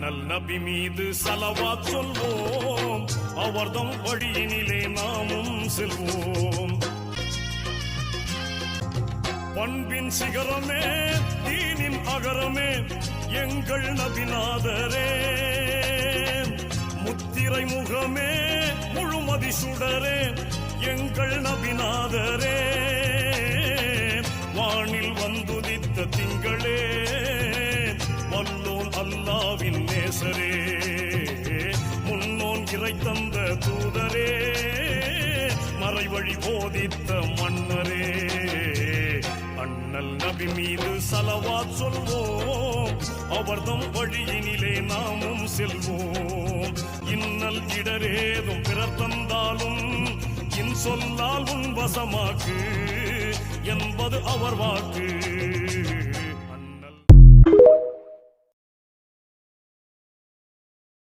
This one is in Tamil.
அண்ணல் நபி மீது ஸலவாத் சொல்வோம், அவர்தம் வழியினிலே நாமும் செல்வோம். பண்பின் சிகரமே, தீனின் அகரமே, எங்கள் நபிநாதரே. முத்திரை முகமே, முழுமதி சுடரே, எங்கள் நபிநாதரே. வானில் வந்துதித்த திங்களே, வல்லோன் அல்லாவின் நேசரே. முன்னோன் இறை தந்த தூதரே, மறைவழி போதித்த மன்னரே. அண்ணல் நபி மீது ஸலவாத் சொல்வோம், அவர்தம் வழியினிலே நாமும் செல்வோம். இன்னல் இடரேதும் பிறர் தந்தாலும் இன்சொல்லால் உன் வசமாக்கு என்பது அவர் வாக்கு.